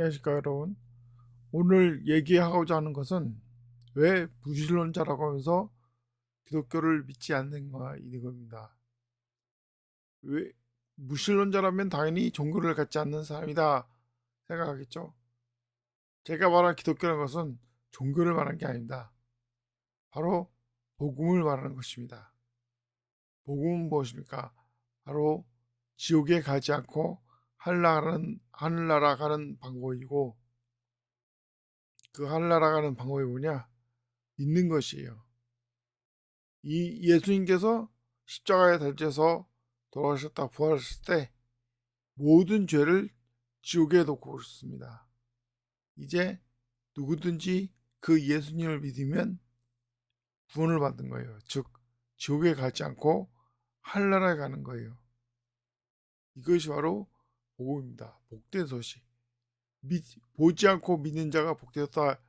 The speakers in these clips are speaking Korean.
안녕하십니까 여러분. 오늘 얘기하고자 하는 것은 왜 무신론자라고 하면서 기독교를 믿지 않는가 이겁니다. 왜 무신론자라면 당연히 종교를 갖지 않는 사람이다 생각하겠죠. 제가 말한 기독교라는 것은 종교를 말하는 게 아닙니다. 바로 복음을 말하는 것입니다. 복음은 무엇입니까? 바로 지옥에 가지 않고 하늘나라 가는 방법이고, 그 하늘나라 가는 방법이 뭐냐? 믿는 것이에요. 이 예수님께서 십자가에 달려서 돌아가셨다 부활하셨을 때 모든 죄를 지옥에 놓고 오셨습니다. 이제 누구든지 그 예수님을 믿으면 구원을 받는 거예요. 즉 지옥에 가지 않고 하늘나라에 가는 거예요. 이것이 바로 복음입니다. 복된 소식. 보지 않고 믿는 자가 복되었다.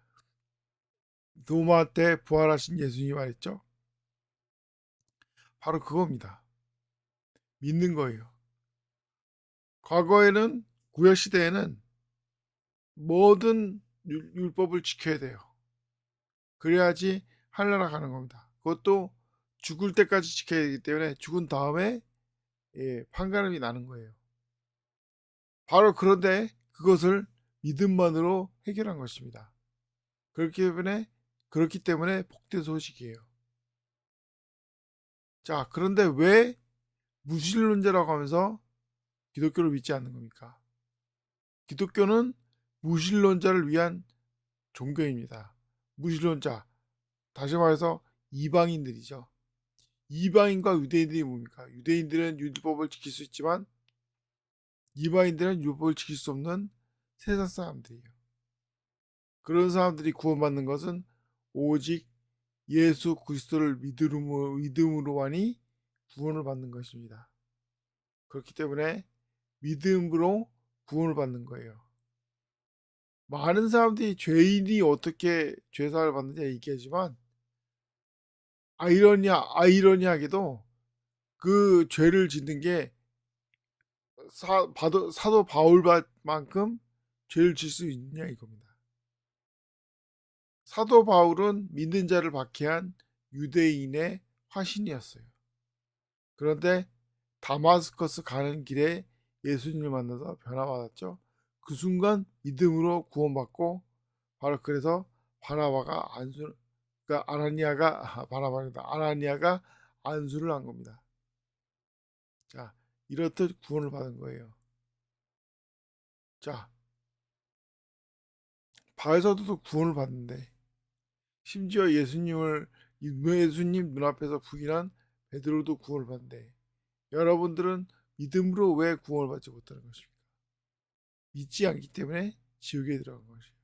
도마 때 부활하신 예수님이 말했죠. 바로 그겁니다. 믿는 거예요. 과거에는 구약 시대에는 모든 율법을 지켜야 돼요. 그래야지 하늘나라 가는 겁니다. 그것도 죽을 때까지 지켜야 되기 때문에 죽은 다음에 판가름이 나는 거예요. 바로 그런데 그것을 믿음만으로 해결한 것입니다. 그렇기 때문에 복된 소식이에요. 자, 그런데 왜 무신론자라고 하면서 기독교를 믿지 않는 겁니까? 기독교는 무신론자를 위한 종교입니다. 무신론자, 다시 말해서 이방인들이죠. 이방인과 유대인들이 뭡니까? 유대인들은 율법을 지킬 수 있지만 이방인들은 율법을 지킬 수 없는 세상 사람들이에요. 그런 사람들이 구원받는 것은 오직 예수 그리스도를 믿음으로만이 구원을 받는 것입니다. 그렇기 때문에 믿음으로 구원을 받는 거예요. 많은 사람들이 죄인이 어떻게 죄사를 받느냐 얘기하지만 아이러니하게도 그 죄를 짓는 게 사도 바울만큼 죄를 질 수 있냐 이겁니다. 사도 바울은 믿는 자를 박해한 유대인의 화신이었어요. 그런데 다마스커스 가는 길에 예수님을 만나서 변화받았죠. 그 순간 믿음으로 구원받고, 바로 그래서 바나바가 안수, 그러니까 아나니아가 안수를 한 겁니다. 자, 이렇듯 구원을 받은 거예요. 자, 바울사도도 구원을 받는데, 심지어 예수님 눈앞에서 부인한 베드로도 구원을 받는데, 여러분들은 믿음으로 왜 구원을 받지 못하는 것입니까? 믿지 않기 때문에 지옥에 들어간 것이에요.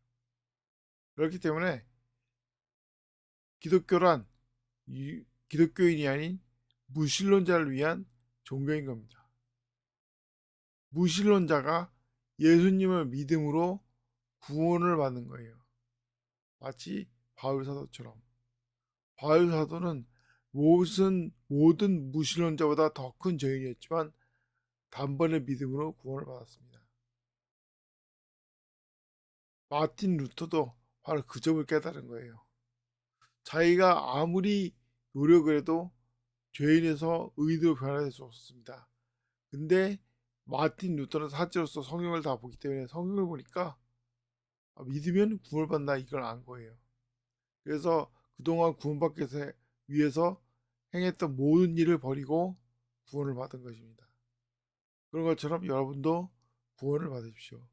그렇기 때문에 기독교란 기독교인이 아닌 무신론자를 위한 종교인 겁니다. 무신론자가 예수님을 믿음으로 구원을 받는 거예요. 마치 바울 사도처럼. 바울 사도는 모든 무신론자보다 더 큰 죄인이었지만 단번에 믿음으로 구원을 받았습니다. 마틴 루터도 바로 그 점을 깨달은 거예요. 자기가 아무리 노력을 해도 죄인에서 의인으로 변화될 수 없습니다. 근데 마틴 루터는 사제로서 성경을 다 보기 때문에 성경을 보니까 믿으면 구원을 받나 이걸 안 거예요. 그래서 그동안 구원받기 위해서 행했던 모든 일을 버리고 구원을 받은 것입니다. 그런 것처럼 여러분도 구원을 받으십시오.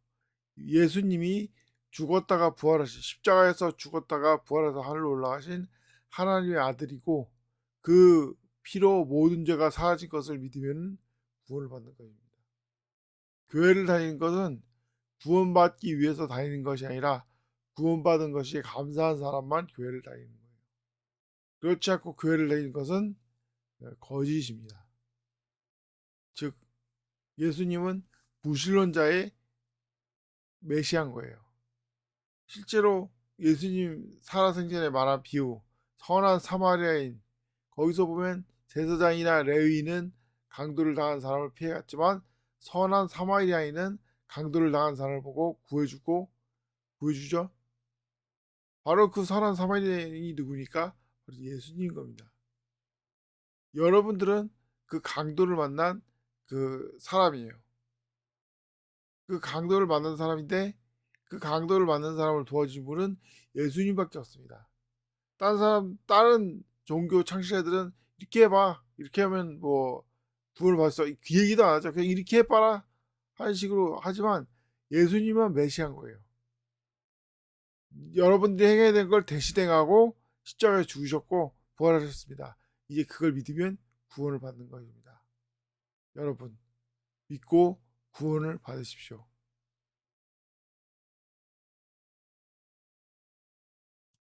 예수님이 십자가에서 죽었다가 부활해서 하늘로 올라가신 하나님의 아들이고, 그 피로 모든 죄가 사라진 것을 믿으면 구원을 받는 것입니다. 교회를 다니는 것은 구원받기 위해서 다니는 것이 아니라 구원받은 것이 감사한 사람만 교회를 다니는 거예요. 그렇지 않고 교회를 다니는 것은 거짓입니다. 즉 예수님은 무신론자의 메시아인 거예요. 실제로 예수님 살아생전에 말한 비유, 선한 사마리아인, 거기서 보면 제사장이나 레위인은 강도를 당한 사람을 피해갔지만 선한 사마리아인은 강도를 당한 사람을 보고 구해주죠. 바로 그 선한 사마리아인이 누구니까? 바로 예수님인 겁니다. 여러분들은 그 강도를 만난 그 사람이에요. 그 강도를 만난 사람인데 그 강도를 만난 사람을 도와준 분은 예수님밖에 없습니다. 다른 종교 창시자들은 이렇게 해봐, 이렇게 하면 뭐 구원을 받을 수 있어. 그 얘기도 안 하죠. 그냥 이렇게 해봐라 하는 식으로 하지만 예수님은 메시아인 거예요. 여러분들이 행해야 되는 걸 대신 행하고 십자가에 죽으셨고 부활하셨습니다. 이제 그걸 믿으면 구원을 받는 것입니다. 여러분 믿고 구원을 받으십시오.